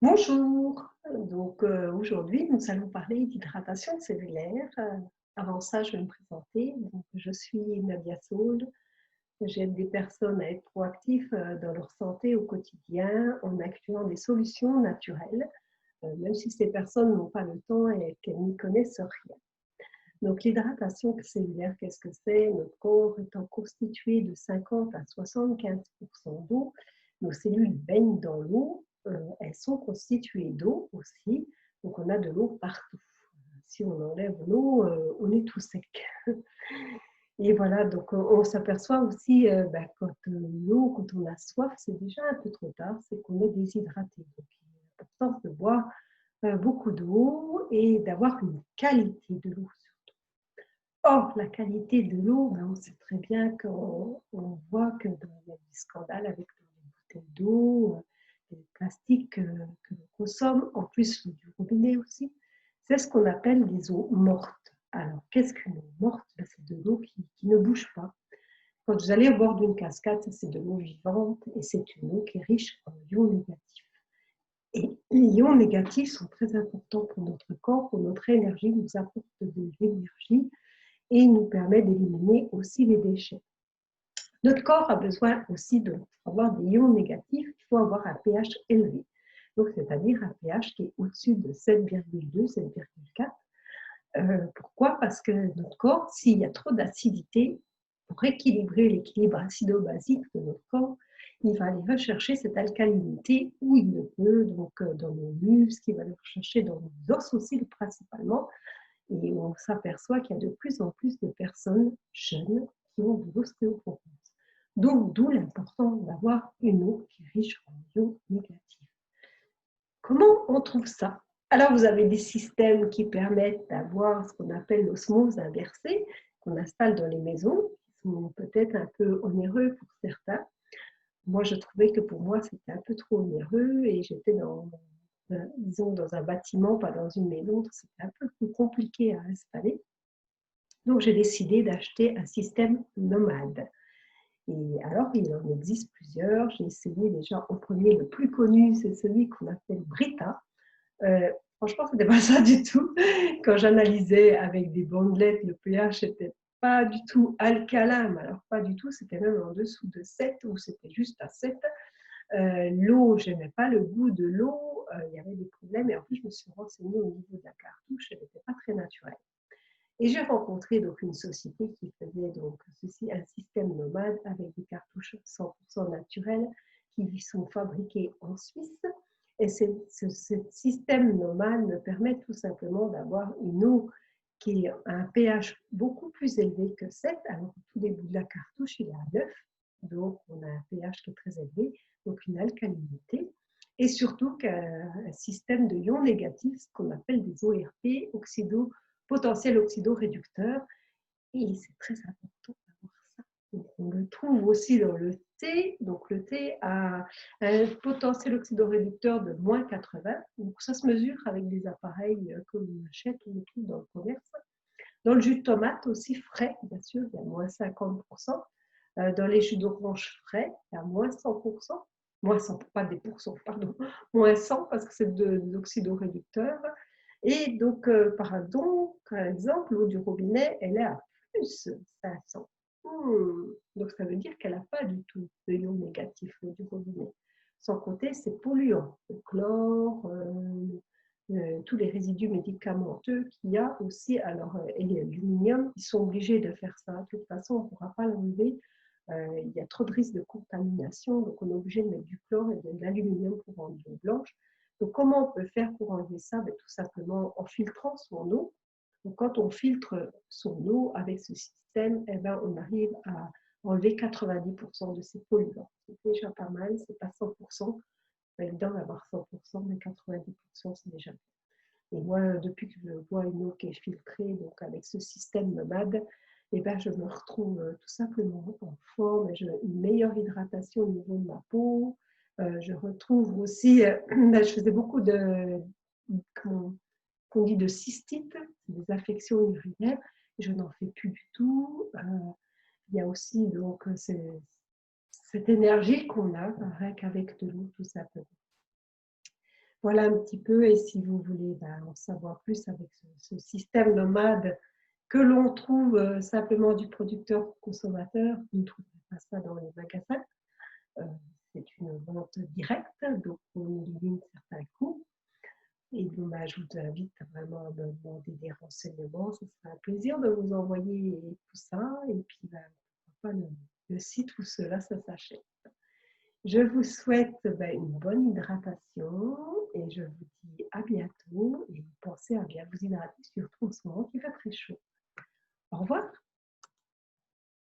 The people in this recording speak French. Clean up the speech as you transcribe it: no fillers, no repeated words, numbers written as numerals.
Bonjour, aujourd'hui nous allons parler d'hydratation cellulaire. Avant ça, je vais me présenter. Donc, je suis Nadia Saul. J'aide des personnes à être proactifs dans leur santé au quotidien en incluant des solutions naturelles, même si ces personnes n'ont pas le temps et qu'elles n'y connaissent rien. Donc, l'hydratation cellulaire, qu'est-ce que c'est? Notre corps étant constitué de 50 à 75% d'eau, nos cellules baignent dans l'eau, elles sont constituées d'eau aussi, donc on a de l'eau partout. Si on enlève l'eau, on est tout sec. Et voilà, donc on s'aperçoit aussi quand l'eau, quand on a soif, c'est déjà un peu trop tard, c'est qu'on est déshydraté. Donc il est important de boire beaucoup d'eau et d'avoir une qualité de l'eau. Or, la qualité de l'eau, on sait très bien qu'on voit qu'il y a des scandales avec les bouteilles d'eau, les plastiques que l'on consomme, en plus l'eau du robinet aussi. C'est ce qu'on appelle des eaux mortes. Alors, qu'est-ce qu'une eau morte? C'est de l'eau qui ne bouge pas. Quand vous allez au bord d'une cascade, c'est de l'eau vivante et c'est une eau qui est riche en ions négatifs. Et les ions négatifs sont très importants pour notre corps, pour notre énergie, ils nous apportent de l'énergie et il nous permet d'éliminer aussi les déchets. Notre corps a besoin aussi d'avoir des ions négatifs, il faut avoir un pH élevé, donc c'est-à-dire un pH qui est au-dessus de 7,2, 7,4. Pourquoi? Parce que notre corps, s'il y a trop d'acidité, pour équilibrer l'équilibre acido-basique de notre corps, il va aller rechercher cette alcalinité où il le peut, donc dans nos muscles, il va le rechercher dans nos os aussi principalement. Et on s'aperçoit qu'il y a de plus en plus de personnes jeunes qui ont de l'ostéoporose. Donc, d'où l'importance d'avoir une eau qui est riche en ions négatifs. Comment on trouve ça? Alors, vous avez des systèmes qui permettent d'avoir ce qu'on appelle l'osmose inversée, qu'on installe dans les maisons, qui sont peut-être un peu onéreux pour certains. Moi, je trouvais que pour moi, c'était un peu trop onéreux et j'étais disons, dans un bâtiment, pas dans une maison, c'était un peu plus compliqué à installer. Donc, j'ai décidé d'acheter un système nomade. Et alors, il en existe plusieurs. J'ai essayé déjà au premier, le plus connu, c'est celui qu'on appelle Brita. Franchement, ce n'était pas ça du tout. Quand j'analysais avec des bandelettes, le pH n'était pas du tout alcalin, mais alors pas du tout, c'était même en dessous de 7 ou c'était juste à 7. L'eau, je n'aimais pas le goût de l'eau, il y avait des problèmes et en plus, je me suis renseignée au niveau de la cartouche, elle n'était pas très naturelle. Et j'ai rencontré donc une société qui faisait donc ceci, un système nomade avec des cartouches 100% naturelles qui sont fabriquées en Suisse. Et ce système nomade me permet tout simplement d'avoir une eau qui a un pH beaucoup plus élevé que 7. Alors, au tout début de la cartouche, il est à 9. Donc, on a un pH qui est très élevé, donc une alcalinité. Et surtout qu'un système de ions négatifs, ce qu'on appelle des ORP, potentiel oxydoréducteur, et c'est très important d'avoir ça. Donc, on le trouve aussi dans le thé. Donc, le thé a un potentiel oxydoréducteur de moins 80. Donc, ça se mesure avec des appareils que l'on achète ou on trouve dans le commerce. Dans le jus de tomate aussi frais, bien sûr, il y a moins 50%. Dans les jus d'orange frais, il y a moins 100%. Moins 100, pas des pourcents, pardon. Moins 100 parce que c'est de l'oxydoréducteur. Et donc, par exemple, l'eau du robinet, elle est à plus 500. Donc, ça veut dire qu'elle n'a pas du tout de ions négatifs, l'eau du robinet. Sans compter ses polluants, le chlore, tous les résidus médicamenteux qu'il y a aussi. Alors, et l'aluminium, ils sont obligés de faire ça. De toute façon, on ne pourra pas l'enlever. Il y a trop de risques de contamination, donc on est obligé de mettre du chlore et de l'aluminium pour rendre l'eau blanche. Donc, comment on peut faire pour enlever ça? Tout simplement en filtrant son eau. Donc, quand on filtre son eau avec ce système, on arrive à enlever 90% de ces polluants. C'est déjà pas mal, c'est pas 100%. C'est évident d'avoir 100%, mais 90%, c'est déjà bien. Et moi, depuis que je bois une eau qui est filtrée, donc avec ce système nomade, je me retrouve tout simplement en forme, et j'ai une meilleure hydratation au niveau de ma peau. Je retrouve aussi, je faisais beaucoup qu'on dit de cystite, des infections urinaires, et je n'en fais plus du tout. Il y a aussi donc cette énergie qu'on a avec de l'eau tout simplement. Voilà un petit peu, et si vous voulez en savoir plus avec ce système nomade que l'on trouve simplement du producteur au consommateur, vous ne trouverez pas ça dans les magasins. C'est une vente directe, donc on élimine certains coûts. Et bon, je vous invite vraiment à me demander des renseignements. Ce sera un plaisir de vous envoyer tout ça. Et puis, pourquoi pas le site où cela ça s'achète. Je vous souhaite une bonne hydratation et je vous dis à bientôt. Et pensez à bien vous hydrater, surtout en ce moment qui fait très chaud. Au revoir.